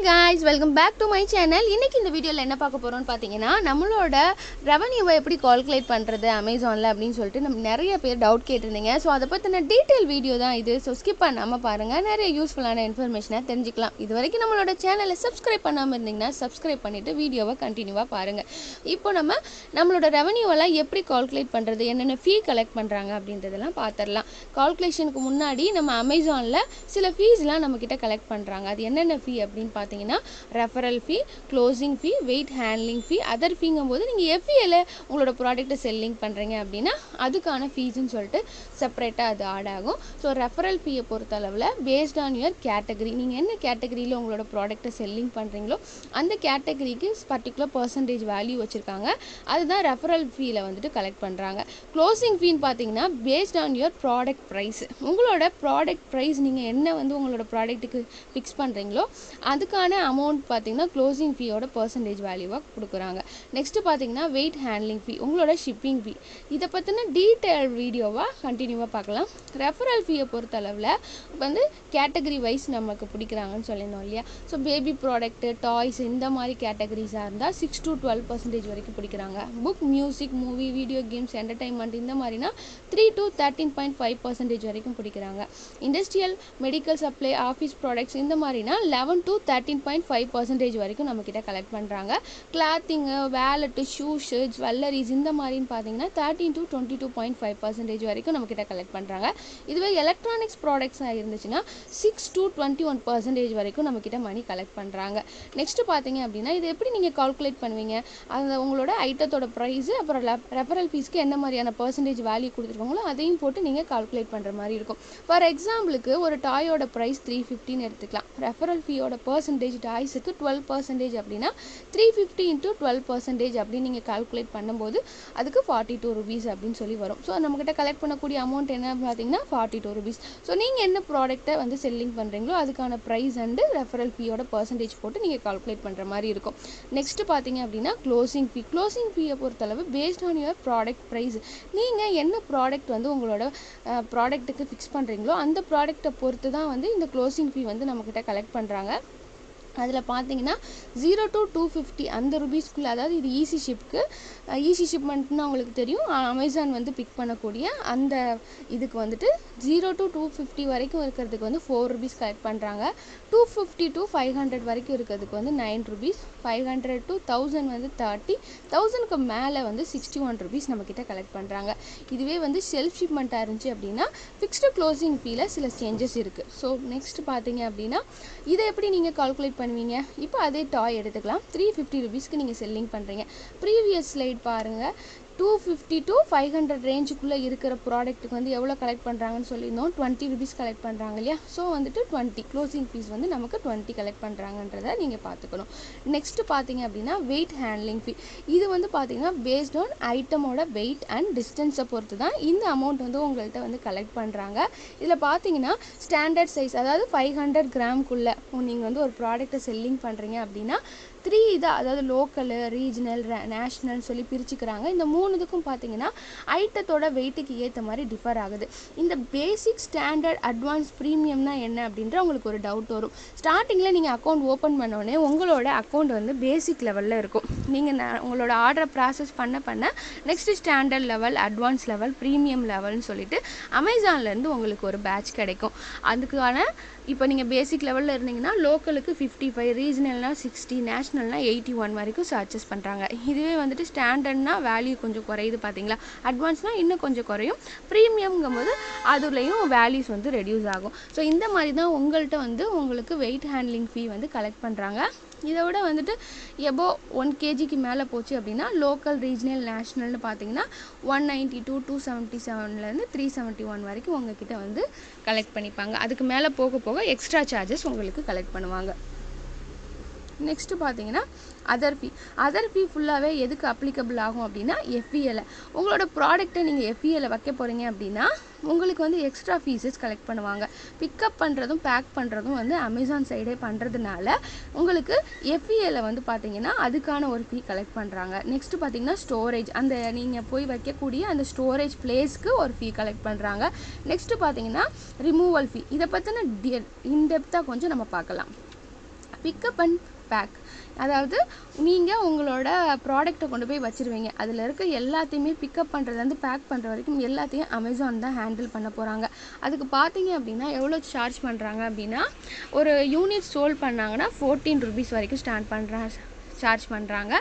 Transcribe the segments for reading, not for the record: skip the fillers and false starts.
guys, welcome back to my channel. இன்னைக்கு இந்த வீடியோல என்ன பார்க்க போறோம்னு பாத்தீங்கன்னா நம்மளோட ரெவென்யூவை எப்படி கால்குலேட் பண்றது அமேசான்ல அப்படினு சொல்லிட்டு நம்ம நிறைய பேர் டவுட் கேட்டிருந்தீங்க. சோ அத பத்தின டீடைல் வீடியோ தான் இது. சோ ஸ்கிப் பண்ணாம பாருங்க. நிறைய யூஸ்ஃபுல்லான இன்ஃபர்மேஷனை தெரிஞ்சுக்கலாம். இதுவரைக்கும் நம்மளோட சேனலை சப்ஸ்கிரைப் பண்ணாம இருந்தீங்கன்னா சப்ஸ்கிரைப் பண்ணிட்டு வீடியோவை கண்டினியூவா பாருங்க. இப்போ நம்மளோட ரெவென்யூவெல்லாம் எப்படி கால்குலேட் பண்றது, என்னென்ன ஃபீ கலெக்ட் பண்றாங்க அப்படின்றதெல்லாம் பாத்திரலாம். கால்குலேஷனுக்கு முன்னாடி நம்ம அமேசான்ல சில ஃபீஸ்லாம் நம்ம கிட்ட கலெக்ட் பண்றாங்க. அது என்னென்ன ஃபீ அப்படினு பாத்தீங்கன்னா ரெஃபரல் ஃபீ, க்ளோசிங் ஃபீ, வெயிட் ஹேண்ட்லிங் ஃபீ, அதர் ஃபீங்கும்போது நீங்க FBA உங்களோட ப்ராடக்ட்டை செல்லிங் பண்றீங்க அப்படின்னா அதுக்கான ஃபீஸ்னு சொல்லிட்டு செப்பரேட்டா அது ஆட் ஆகும். ஸோ ரெஃபரல் ஃபீயை பொறுத்த அளவில் பேஸ்ட் ஆன் யுவர் கேட்டகரி, நீங்கள் என்ன கேட்டகரியில் உங்களோட ப்ராடக்ட்டை செல்லிங் பண்ணுறீங்களோ அந்த கேட்டகரிக்கு பர்டிகுலர் பர்சன்டேஜ் வேல்யூ வச்சுருக்காங்க. அதுதான் ரெஃபரல் ஃபீயில் வந்துட்டு கலெக்ட் பண்ணுறாங்க. க்ளோசிங் ஃபீன்னு பார்த்தீங்கன்னா based on your product price, உங்களோட ப்ராடக்ட் ப்ரைஸ் நீங்கள் என்ன உங்களோட ப்ராடக்ட்டுக்கு ஃபிக்ஸ் பண்ணுறீங்களோ அதுக்கான அமௌண்ட் பார்த்தீங்கன்னா க்ளோசிங் ஃபீயோட பர்சன்டேஜ் வேல்யூவாக கொடுக்குறாங்க. நெக்ஸ்ட்டு பார்த்தீங்கன்னா வெயிட் ஹேண்ட்லிங் ஃபீ, உங்களோட ஷிப்பிங் ஃபீ. இதை பற்றின டீட்டெயில் வீடியோவாக கண்டினியூவாக பார்க்கலாம். ரெஃபரல் ஃபீயை பொறுத்த அளவில் கேட்டகரி வைஸ் நமக்கு பிடிக்கிறாங்கன்னு சொல்லியிருந்தோம் இல்லையா. ஸோ பேபி ப்ராடக்ட்டு, டாய்ஸ் இந்த மாதிரி கேட்டகரிஸாக இருந்தால் 6 to 12% வரைக்கும் பிடிக்கிறாங்க. Book, music, movie, video games, entertainment இந்த மாதிரினா 3 to 13.5% வரைக்கும் பிடிக்கிறாங்க. Industrial, medical supply, office products இந்த மாதிரினா 11 to 13.5% வரைக்கும் நம்மக்கிட்ட கலெக்ட் பண்ணுறாங்க. கிளாத்திங்கு, வேலெட்டு, ஷூஸு, ஜுவல்லரிஸ் இந்த மாதிரின்னு பார்த்தீங்கன்னா 13 to 22.5% வரைக்கும் நம்மக்கிட்ட கலெக்ட் பண்ணுறாங்க. இதுவே எலக்ட்ரானிக்ஸ் ப்ராடக்ட்ஸாக இருந்துச்சுன்னா 6 to 21% வரைக்கும் நம்மக்கிட்ட மணி கலெக்ட் பண்ணுறாங்க. நெக்ஸ்ட்டு பார்த்தீங்க அப்படின்னா இது எப்படி நீங்கள் கால்குலேட் பண்ணுவீங்க, அந்த உங்களோட ஐட்டத்தோட ப்ரைஸு அப்புறம் ரெஃபரல் ஃபீஸ்க்கு என்ன மாதிரியான பர்சன்டேஜ் வேல்யூ கொடுத்துருக்காங்களோ அதையும் போட்டு நீங்கள் கால்குலேட் பண்ணுற மாதிரி இருக்கும். ஃபார் எக்ஸாம்பிளுக்கு ஒரு டாயோட ப்ரைஸ் 350 எடுத்துக்கலாம். ரெஃபரல் ஃபீயோட பர்சன்டேஜ் டாய்ஸுக்கு 12% அப்படின்னா 350 into 12% அப்படின்னு நீங்கள் கால்குலேட் பண்ணும்போது அதுக்கு 42 rupees அப்படின்னு சொல்லி வரும். ஸோ நம்மக்கிட்ட கலெக்ட் பண்ணக்கூடிய அமௌண்ட் என்ன பார்த்தீங்கன்னா 42 rupees. ஸோ நீங்கள் என்ன ப்ராடக்ட்டை செல்லிங் பண்ணுறீங்களோ அதுக்கான ப்ரைஸ் அண்டு ரெஃபரல் ஃபீயோட பர்சன்டேஜ் போட்டு நீங்கள் கால்குலேட் பண்ணுற மாதிரி இருக்கும். நெக்ஸ்ட்டு பார்த்தீங்க அப்படின்னா க்ளோசிங் ஃபீ. க்ளோசிங் ஃபீயை பொறுத்தளவு based on your product price, நீங்கள் என்ன ப்ராடக்ட் உங்களோட ப்ராடக்ட்டுக்கு ஃபிக்ஸ் பண்ணுறீங்களோ அந்த ப்ராடக்ட்டை பொறுத்து தான் இந்த க்ளோசிங் ஃபீ நம்மக்கிட்ட கலெக்ட் பண்ணுறாங்க. அதில் பார்த்தீங்கன்னா 0 to 250 அந்த ருபீஸ்க்குள்ளே, அதாவது இது ஈஸி ஷிப்க்கு, ஈஸி ஷிப்மெண்ட்னு உங்களுக்கு தெரியும். அமேசான் பிக் பண்ணக்கூடிய அந்த இதுக்கு 0 to 250 வரைக்கும் இருக்கிறதுக்கு 4 rupees கலெக்ட் பண்ணுறாங்க. 250 to 500 வரைக்கும் இருக்கிறதுக்கு 9 rupees, 500 to 1000 30, 1000க்கு மேலே 61 rupees நம்மக்கிட்ட கலெக்ட் பண்ணுறாங்க. இதுவே செல்ஃப் ஷிப்மெண்ட்டாக இருந்துச்சு அப்படின்னா ஃபிக்ஸ்டு க்ளோசிங் ஃபீல சில சேஞ்சஸ் இருக்குது. ஸோ நெக்ஸ்ட் பார்த்தீங்க அப்படின்னா இதை எப்படி நீங்கள் கால்குலேட் பண்ணுவீங்க. இப்போ அதே டாய் எடுத்துக்கலாம். 350 rupeesக்கு நீங்கள் செல்லிங் பண்ணுறீங்க. ப்ரீவியஸ் ஸ்லைட் பாருங்கள். 250 to 500 ரேஞ்சுக்குள்ளே இருக்கிற ப்ராடக்ட்டுக்கு எவ்வளோ கலெக்ட் பண்ணுறாங்கன்னு சொல்லியிருந்தோம். 20 rupees கலெக்ட் பண்ணுறாங்க இல்லையா. ஸோ 20 க்ளோசிங் ஃபீஸ் நமக்கு 20 கலெக்ட் பண்ணுறாங்கன்றதை நீங்கள் பார்த்துக்கணும். நெக்ஸ்ட்டு பார்த்தீங்க அப்படின்னா வெயிட் ஹேண்ட்லிங் ஃபீ. இது பார்த்தீங்கன்னா பேஸ்ட் ஆன் ஐட்டமோட வெயிட் அண்ட் டிஸ்டன்ஸை பொறுத்து தான் இந்த அமௌண்ட் உங்கள்கிட்ட கலெக்ட் பண்ணுறாங்க. இதில் பார்த்தீங்கன்னா ஸ்டாண்டர்ட் சைஸ், அதாவது 500 கிராம்குள்ளே நீங்கள் ஒரு ப்ராடக்ட்டை செல்லிங் பண்ணுறீங்க அப்படின்னா 3 இதாக, அதாவது லோக்கலு, ரீஜனல், நேஷ்னல் சொல்லி பிரிச்சுக்கிறாங்க. இந்த 3க்கும் பார்த்தீங்கன்னா ஐட்டத்தோட வெயிட்டுக்கு ஏற்ற மாதிரி டிஃபர் ஆகுது. இந்த பேசிக், ஸ்டாண்டர்ட், அட்வான்ஸ், ப்ரீமியம்னா என்ன அப்படின்ற உங்களுக்கு ஒரு டவுட் வரும். ஸ்டார்டிங்கில் நீங்கள் அக்கௌண்ட் ஓப்பன் பண்ணோடனே உங்களோட அக்கௌண்ட் பேசிக் லெவலில் இருக்கும். நீங்கள் உங்களோட ஆர்டரை ப்ராசஸ் பண்ண next standard level, advance level, premium லெவல்னு சொல்லிட்டு அமேசான்லேருந்து உங்களுக்கு ஒரு பேட்ச் கிடைக்கும். அதுக்கான இப்போ நீங்கள் பேசிக் லெவலில் இருந்தீங்கன்னா லோக்கலுக்கு 55, ரீஜனல்னால் 60, நேஷ்னல்னா 81 வரைக்கும் சர்ச்சஸ் பண்ணுறாங்க. இதுவே ஸ்டாண்டர்ட்னா வேல்யூ கொஞ்சம் குறையுது பார்த்தீங்களா. அட்வான்ஸ்னால் இன்னும் கொஞ்சம் குறையும். ப்ரீமியம்ங்கும்போது அதுலேயும் வேல்யூஸ் ரெடியூஸ் ஆகும். ஸோ இந்த மாதிரி தான் உங்கள்கிட்ட உங்களுக்கு வெயிட் ஹேண்ட்லிங் ஃபீ கலெக்ட் பண்ணுறாங்க. இதை விட எபோ 1 kgக்கு மேலே போச்சு அப்படின்னா லோக்கல், ரீஜனல், நேஷ்னல்னு பார்த்தீங்கன்னா 192, 277 371 வரைக்கும் உங்ககிட்ட கலெக்ட் பண்ணிப்பாங்க. அதுக்கு மேலே போக போக எக்ஸ்ட்ரா சார்ஜஸ் உங்களுக்கு கலெக்ட் பண்ணுவாங்க. நெக்ஸ்ட்டு பார்த்தீங்கன்னா அதர் ஃபீ ஃபுல்லாகவே எதுக்கு அப்ளிகபிள் ஆகும் அப்படின்னா FBAல உங்களோட ப்ராடக்ட்டை நீங்கள் FBAல வைக்க போகிறீங்க அப்படின்னா உங்களுக்கு எக்ஸ்ட்ரா ஃபீஸஸ் கலெக்ட் பண்ணுவாங்க. பிக்கப் பண்ணுறதும் பேக் பண்ணுறதும் அமேசான் சைடே பண்ணுறதுனால உங்களுக்கு FBAல பார்த்தீங்கன்னா அதுக்கான ஒரு ஃபீ கலெக்ட் பண்ணுறாங்க. நெக்ஸ்ட்டு பார்த்தீங்கன்னா ஸ்டோரேஜ், அந்த நீங்கள் போய் வைக்கக்கூடிய அந்த ஸ்டோரேஜ் பிளேஸ்க்கு ஒரு ஃபீ கலெக்ட் பண்ணுறாங்க. நெக்ஸ்ட்டு பார்த்தீங்கன்னா ரிமூவல் ஃபீ. இதை பற்றின இன்டெப்த்தாக கொஞ்சம் நம்ம பார்க்கலாம். பிக்கப் அண்ட் பேக், அதாவது நீங்கள் உங்களோட ப்ராடக்டை கொண்டு போய் வச்சுருவீங்க, அதில் இருக்க எல்லாத்தையுமே பிக்கப் பண்ணுறதுலேருந்து பேக் பண்ணுற வரைக்கும் எல்லாத்தையும் அமேசான் தான் ஹேண்டில் பண்ண போகிறாங்க. அதுக்கு பார்த்தீங்க அப்படின்னா எவ்வளோ சார்ஜ் பண்ணுறாங்க அப்படின்னா, ஒரு யூனிட் சோல் பண்ணாங்கன்னா 14 rupees வரைக்கும் சார்ஜ் பண்ணுறாங்க.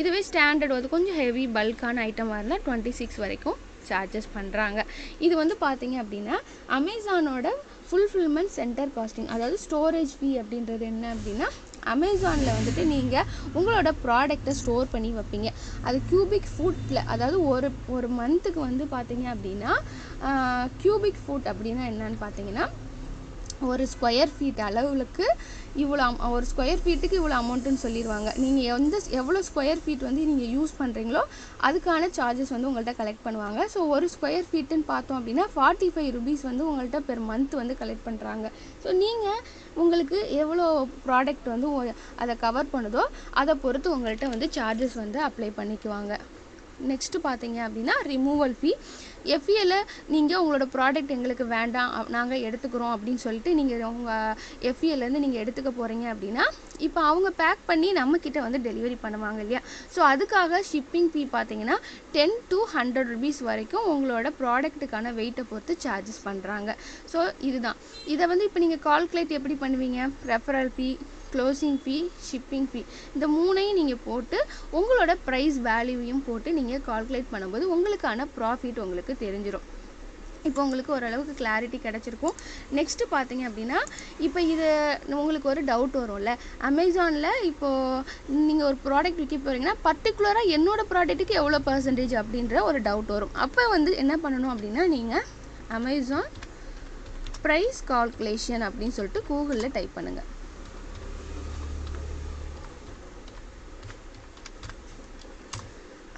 இதுவே ஸ்டாண்டர்ட் வந்து கொஞ்சம் ஹெவி பல்கான ஐட்டமாக இருந்தால் 26 வரைக்கும் சார்ஜஸ் பண்ணுறாங்க. இது வந்து பார்த்தீங்க அப்படின்னா அமேசானோட ஃபுல்ஃபில்மெண்ட் சென்டர் காஸ்டிங், அதாவது ஸ்டோரேஜ் ஃபீ அப்படின்றது என்ன அப்படின்னா, அமேசானில் வந்துட்டு நீங்கள் உங்களோட ப்ராடக்டை ஸ்டோர் பண்ணி வைப்பீங்க. அது கியூபிக் ஃபுட்டில், அதாவது ஒரு மந்த்துக்கு வந்து பார்த்தீங்க அப்படின்னா கியூபிக் ஃபுட் அப்படின்னா என்னன்னு பார்த்தீங்கன்னா, ஒரு ஸ்கொயர் ஃபீட் அளவுக்கு இவ்வளோ, ஒரு ஸ்கொயர் ஃபீட்டுக்கு இவ்வளோ அமௌண்ட்டுன்னு சொல்லிடுவாங்க. நீங்கள் எவ்வளோ ஸ்கொயர் ஃபீட் வந்து நீங்கள் யூஸ் பண்ணுறீங்களோ அதுக்கான சார்ஜஸ் வந்து உங்கள்கிட்ட கலெக்ட் பண்ணுவாங்க. ஸோ ஒரு ஸ்கொயர் ஃபீட்டுன்னு பார்த்தோம் அப்படின்னா 45 rupees வந்து உங்கள்கிட்ட பெர் மந்த் வந்து கலெக்ட் பண்ணுறாங்க. ஸோ நீங்கள் உங்களுக்கு எவ்வளோ ப்ராடக்ட் வந்து அதை கவர் பண்ணுதோ அதை பொறுத்து உங்கள்கிட்ட வந்து சார்ஜஸ் வந்து அப்ளை பண்ணிக்குவாங்க. நெக்ஸ்ட்டு பார்த்தீங்க அப்படின்னா ரிமூவல் ஃபீ. எஃப்இஎல்ல நீங்கள் உங்களோட ப்ராடக்ட் எங்களுக்கு வேண்டாம், நாங்கள் எடுத்துக்கிறோம் அப்படின்னு சொல்லிட்டு நீங்கள் உங்கள் எஃப்இஎல்லேருந்து நீங்கள் எடுத்துக்க போகிறீங்க அப்படின்னா, இப்போ அவங்க பேக் பண்ணி நம்மக்கிட்ட வந்து டெலிவரி பண்ணுவாங்க இல்லையா. ஸோ அதுக்காக ஷிப்பிங் ஃபீ பார்த்தீங்கன்னா 10 to 100 rupees வரைக்கும் உங்களோட ப்ராடக்ட்டுக்கான வெயிட்டை பொறுத்து சார்ஜஸ் பண்ணுறாங்க. ஸோ இதுதான். இதை வந்து இப்போ நீங்கள் கால்குலேட் எப்படி பண்ணுவீங்க? ரெஃபரல் ஃபீ, க்ளோசிங் ஃபீ, ஷிப்பிங் ஃபீ, இந்த மூணையும் நீங்கள் போட்டு உங்களோட ப்ரைஸ் வேல்யூவையும் போட்டு நீங்கள் கால்குலேட் பண்ணும்போது உங்களுக்கான ப்ராஃபிட் உங்களுக்கு தெரிஞ்சிடும். இப்போ உங்களுக்கு ஓரளவுக்கு கிளாரிட்டி கிடச்சிருக்கும். நெக்ஸ்ட்டு பார்த்தீங்க அப்படின்னா, இப்போ இது உங்களுக்கு ஒரு டவுட் வரும்ல, அமேசானில் இப்போது நீங்கள் ஒரு ப்ராடக்ட் விற்க போகிறீங்கன்னா பர்டிகுலராக என்னோடய ப்ராடக்ட்டுக்கு எவ்வளோ பர்சன்டேஜ் அப்படின்ற ஒரு டவுட் வரும். அப்போ வந்து என்ன பண்ணணும் அப்படின்னா, நீங்கள் அமேசான் ப்ரைஸ் கால்குலேஷன் அப்படின்னு சொல்லிட்டு கூகுளில் டைப் பண்ணுங்கள்.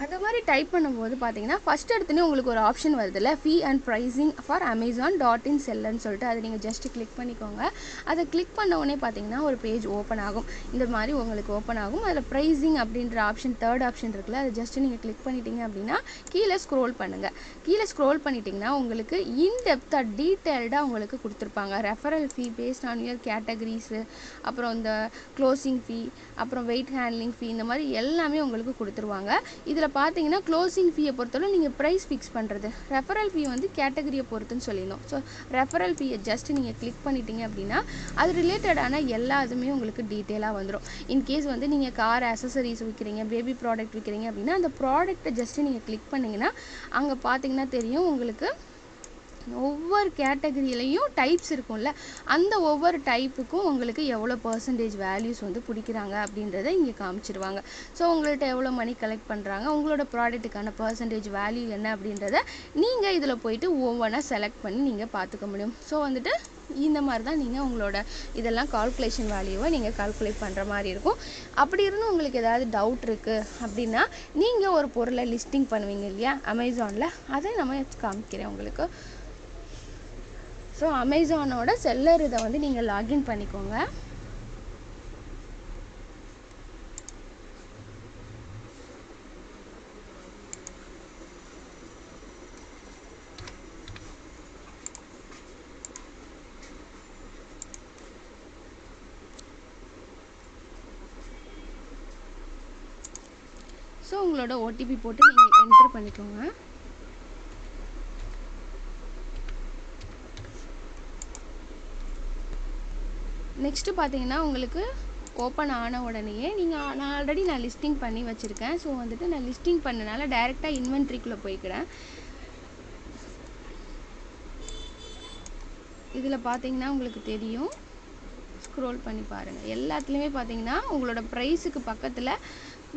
அது மாதிரி டைப் பண்ணும்போது பார்த்தீங்கன்னா ஃபஸ்ட் எடுத்துனே உங்களுக்கு ஒரு ஆப்ஷன் வருதுல்ல, fee and pricing for Amazon.in செல்லர்னு சொல்லிட்டு, அதை நீங்கள் ஜஸ்ட்டு கிளிக் பண்ணிக்கோங்க. அதை கிளிக் பண்ண உடனே பார்த்தீங்கன்னா ஒரு பேஜ் ஓப்பன் ஆகும். இந்த மாதிரி உங்களுக்கு ஓப்பன் ஆகும். அதில் ப்ரைஸிங் அப்படின்ற ஆப்ஷன், தேர்ட் ஆப்ஷன் இருக்குல்ல, அதை ஜஸ்ட்டு நீங்கள் கிளிக் பண்ணிட்டீங்க அப்படின்னா கீழே ஸ்க்ரோல் பண்ணுங்கள். கீழே ஸ்க்ரோல் பண்ணிட்டீங்கன்னா உங்களுக்கு இன்டெப்த்தாக டீட்டெயில்டாக உங்களுக்கு கொடுத்துருப்பாங்க. Referral fee paste on your categories, அப்புறம் இந்த க்ளோசிங் ஃபீ, அப்புறம் வெயிட் ஹேண்ட்லிங் ஃபீ, இந்த மாதிரி எல்லாமே உங்களுக்கு கொடுத்துருவாங்க. இதில் பார்த்தீங்கன்னா க்ளோசிங் ஃபீயை பொறுத்தவரை நீங்கள் ப்ரைஸ் ஃபிக்ஸ் பண்ணுறது, ரெஃபரல் ஃபீ வந்து கேட்டகரியை பொறுத்துன்னு சொல்லிடணும். ஸோ ரெஃபரல் ஃபீயை ஜஸ்ட் நீங்கள் கிளிக் பண்ணிட்டீங்க அப்படின்னா அது ரிலேட்டடான எல்லா இதுவுமே உங்களுக்கு டீட்டெயிலாக வந்துடும். இன்கேஸ் வந்து நீங்கள் கார் ஆக்சசரிஸ் விற்கிறீங்க, பேபி ப்ராடக்ட் விற்கிறீங்க அப்படின்னா அந்த ப்ராடக்ட்டை ஜஸ்ட்டு நீங்கள் கிளிக் பண்ணிங்கன்னா அங்கே பார்த்தீங்கன்னா தெரியும் உங்களுக்கு ஒவ்வொரு கேட்டகரியிலையும் டைப்ஸ் இருக்கும்ல, அந்த ஒவ்வொரு டைப்புக்கும் உங்களுக்கு எவ்வளோ பர்சன்டேஜ் வேல்யூஸ் வந்து பிடிக்கிறாங்க அப்படின்றத இங்கே காமிச்சிடுவாங்க. ஸோ உங்கள்கிட்ட எவ்வளோ மணி கலெக்ட் பண்ணுறாங்க, உங்களோட ப்ராடக்ட்டுக்கான பர்சன்டேஜ் வேல்யூ என்ன அப்படின்றத நீங்கள் இதில் போயிட்டு ஒவ்வொன்றா செலக்ட் பண்ணி நீங்கள் பார்த்துக்க முடியும். ஸோ வந்துட்டு இந்த மாதிரி தான் நீங்கள் உங்களோட இதெல்லாம் கால்குலேஷன் வேல்யூவை நீங்கள் கால்குலேட் பண்ணுற மாதிரி இருக்கும். அப்படி இருந்து உங்களுக்கு ஏதாவது டவுட் இருக்குது அப்படின்னா நீங்கள் ஒரு பொருளை லிஸ்டிங் பண்ணுவீங்க இல்லையா அமேசானில், அதை நம்ம காமிக்கிறேன் உங்களுக்கு. ஸோ அமேசானோட செல்லர் இதை வந்து நீங்கள் லாகின் பண்ணிக்கோங்க. ஸோ உங்களோட ஓடிபி போட்டு நீங்கள் என்ட்ரு பண்ணிக்கோங்க. நெக்ஸ்ட்டு பார்த்தீங்கன்னா உங்களுக்கு ஓப்பன் ஆன உடனேயே நான் ஆல்ரெடி லிஸ்டிங் பண்ணி வச்சுருக்கேன். ஸோ வந்துட்டு நான் லிஸ்டிங் பண்ணனால டைரெக்டாக இன்வென்ட்ரிக்குள்ளே போய்க்கிறேன். இதில் பார்த்தீங்கன்னா உங்களுக்கு தெரியும், ஸ்க்ரோல் பண்ணி பாருங்கள். எல்லாத்துலேயுமே பார்த்தீங்கன்னா உங்களோட ப்ரைஸுக்கு பக்கத்தில்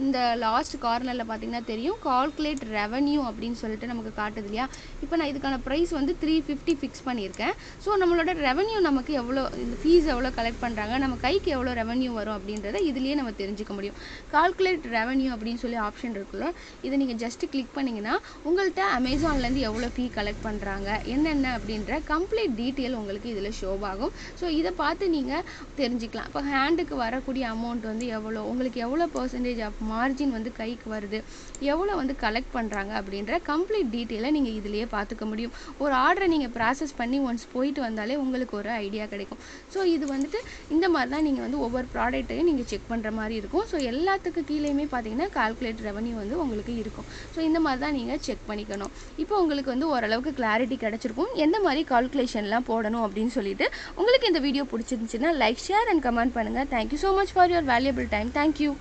இந்த லாஸ்ட் கார்னரில் பார்த்தீங்கன்னா தெரியும் கால்குலேட் ரெவன்யூ அப்படின்னு சொல்லிட்டு நமக்கு காட்டுது இல்லையா. இப்போ நான் இதுக்கான ப்ரைஸ் வந்து 350 ஃபிக்ஸ் பண்ணியிருக்கேன். ஸோ நம்மளோட ரெவன்யூ நமக்கு எவ்வளோ, இந்த ஃபீஸ் எவ்வளோ கலெக்ட் பண்ணுறாங்க, நம்ம கைக்கு எவ்வளோ ரெவன்யூ வரும் அப்படின்றத இதுலேயே நம்ம தெரிஞ்சுக்க முடியும். கால்குலேட் ரெவன்யூ அப்படின்னு சொல்லி ஆப்ஷன் இருக்குல்ல, இதை நீங்கள் ஜஸ்ட்டு கிளிக் பண்ணிங்கன்னா உங்கள்கிட்ட அமேசான்லேருந்து எவ்வளோ ஃபீ கலெக்ட் பண்ணுறாங்க என்னென்ன அப்படின்ற கம்ப்ளீட் டீட்டெயில் உங்களுக்கு இதில் ஷோ ஆகும். ஸோ இதை பார்த்து நீங்கள் தெரிஞ்சுக்கலாம். இப்போ ஹேண்டுக்கு வரக்கூடிய அமௌண்ட் வந்து எவ்வளோ, உங்களுக்கு எவ்வளோ பர்சன்டேஜ் மார்ஜின் வந்து கைக்கு வருது, எவ்வளோ வந்து கலெக்ட் பண்ணுறாங்க அப்படின்ற கம்ப்ளீட் டீட்டெயிலை நீங்கள் இதிலேயே பார்த்துக்க முடியும். ஒரு ஆர்டரை நீங்கள் ப்ராசஸ் பண்ணி ஒன்ஸ் போயிட்டு வந்தாலே உங்களுக்கு ஒரு ஐடியா கிடைக்கும். ஸோ இது வந்துட்டு இந்த மாதிரி தான் நீங்கள் வந்து ஒவ்வொரு ப்ராடக்ட்டையும் நீங்கள் செக் பண்ணுற மாதிரி இருக்கும். ஸோ எல்லாத்துக்கு கீழேயுமே பார்த்தீங்கன்னா கால்குலேட் ரெவன்யூ வந்து உங்களுக்கு இருக்கும். ஸோ இந்த மாதிரி தான் நீங்கள் செக் பண்ணிக்கணும். இப்போ உங்களுக்கு வந்து ஓரளவுக்கு கிளாரிட்டி கிடச்சிருக்கும் எந்த மாதிரி கால்குலேஷன்லாம் போடணும் அப்படின்னு சொல்லிட்டு. உங்களுக்கு இந்த வீடியோ பிடிச்சிருந்துச்சுன்னா லைக், ஷேர் அண்ட் கமெண்ட் பண்ணுங்கள். Thank you so much for your valuable time. Thank you.